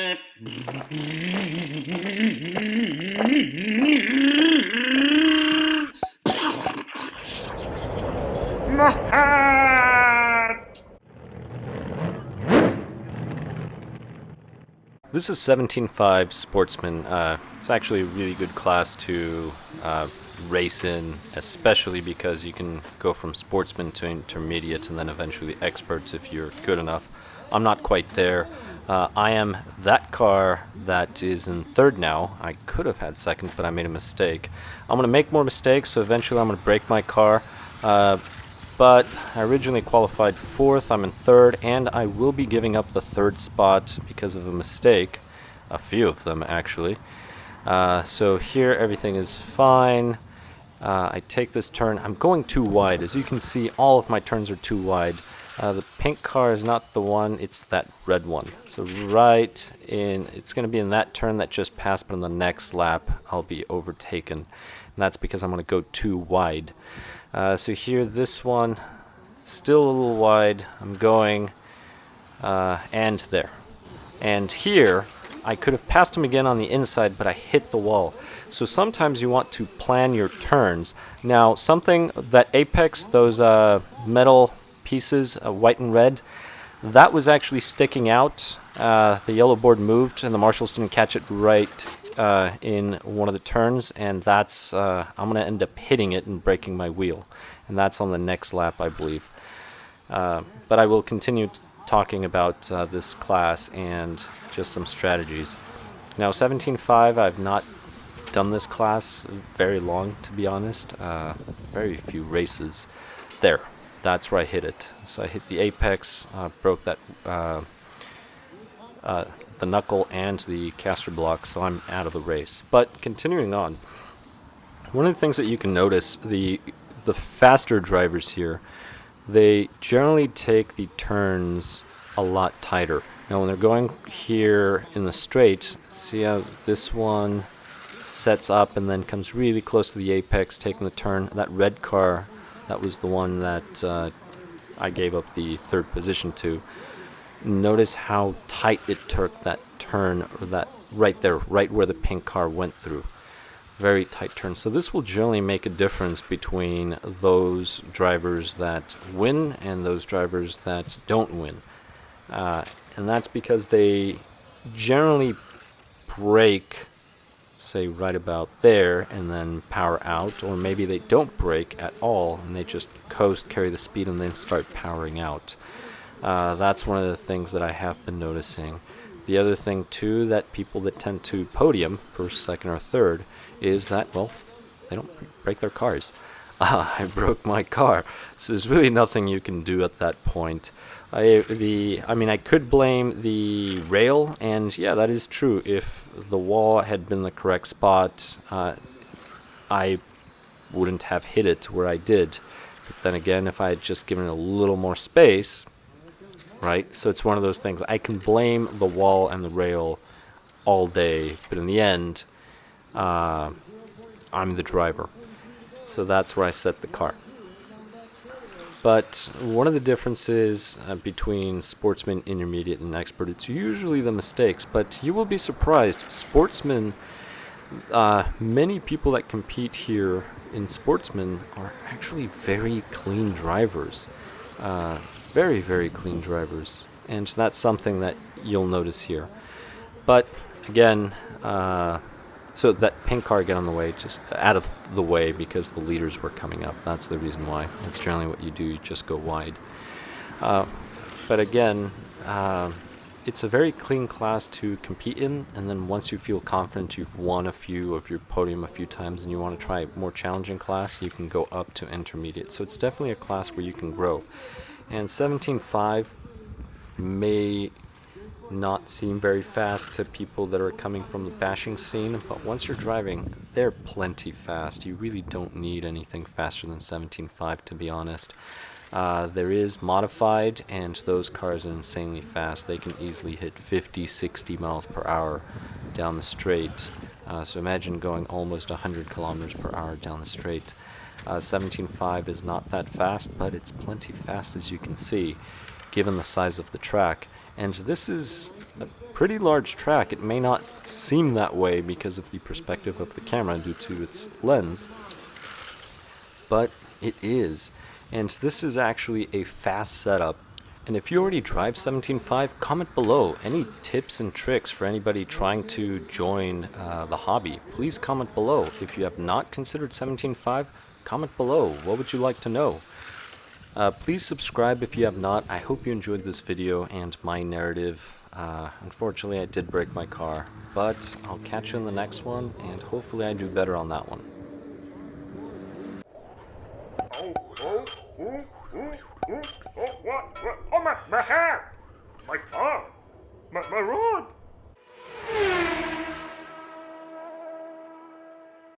This is 17.5 Sportsman. It's actually a really good class to race in, especially because you can go from Sportsman to Intermediate and then eventually Experts if you're good enough. I'm not quite there. I am that car that is in third now. I could have had second, but I made a mistake. I'm going to make more mistakes, so eventually I'm going to break my car. But I originally qualified fourth, I'm in third, and I will be giving up the third spot because of a mistake. A few of them, actually. So here everything is fine. I take this turn. I'm going too wide. As you can see, all of my turns are too wide. The pink car is not the one, it's that red one. So right in, it's going to be in that turn that just passed, but on the next lap I'll be overtaken. And that's because I'm going to go too wide. So here, this one, still a little wide. I'm going, and there. And here, I could have passed him again on the inside, but I hit the wall. So sometimes you want to plan your turns. Now, something that apex, those metal pieces, white and red, that was actually sticking out. The yellow board moved, and the marshals didn't catch it right in one of the turns, and that's I'm going to end up hitting it and breaking my wheel, and that's on the next lap, I believe. But I will continue talking about this class and just some strategies. Now, 17.5, I've not done this class very long, to be honest. Very few races. There, that's where I hit it. So I hit the apex, broke that the knuckle and the caster block, so I'm out of the race. But continuing on, one of the things that you can notice, the faster drivers here, they generally take the turns a lot tighter. Now when they're going here in the straight, see how this one sets up and then comes really close to the apex, taking the turn. That red car, that was the one that I gave up the third position to. Notice how tight it took that turn, or that right there, right where the pink car went through. Very tight turn. So this will generally make a difference between those drivers that win and those drivers that don't win. And that's because they generally brake, say right about there, and then power out, or maybe they don't brake at all and they just coast, carry the speed, and then start powering out. That's one of the things that I have been noticing. The other thing too, that people that tend to podium first, second, or third, is that, well, they don't break their cars. I broke my car, so there's really nothing you can do at that point. I mean, I could blame the rail, and yeah, that is true. If the wall had been the correct spot, I wouldn't have hit it where I did. But then again, if I had just given it a little more space, right? So it's one of those things. I can blame the wall and the rail all day, but in the end, I'm the driver. So that's where I set the car. But one of the differences between Sportsman, Intermediate, and Expert, it's usually the mistakes, but you will be surprised. Sportsman, many people that compete here in Sportsman are actually very clean drivers. Very, very clean drivers. And that's something that you'll notice here. But again, so that pink car got on the way, just out of the way because the leaders were coming up. That's the reason why. That's generally what you do. You just go wide. But again, it's a very clean class to compete in. And then once you feel confident, you've won a few of your podium a few times, and you want to try a more challenging class, you can go up to Intermediate. So it's definitely a class where you can grow. And 17.5 may not seem very fast to people that are coming from the bashing scene, but once you're driving, they're plenty fast. You really don't need anything faster than 17.5, to be honest. There is modified, and those cars are insanely fast. They can easily hit 50, 60 miles per hour down the straight. So imagine going almost 100 kilometers per hour down the straight. 17.5 is not that fast, but it's plenty fast, as you can see, given the size of the track. And this is a pretty large track. It may not seem that way because of the perspective of the camera due to its lens, but it is. And this is actually a fast setup. And if you already drive 17.5, comment below any tips and tricks for anybody trying to join the hobby. Please comment below. If you have not considered 17.5, comment below. What would you like to know? Please subscribe if you have not. I hope you enjoyed this video and my narrative. Unfortunately, I did break my car, but I'll catch you in the next one, and hopefully I do better on that one. What? Oh, my hair! My tongue! My rod!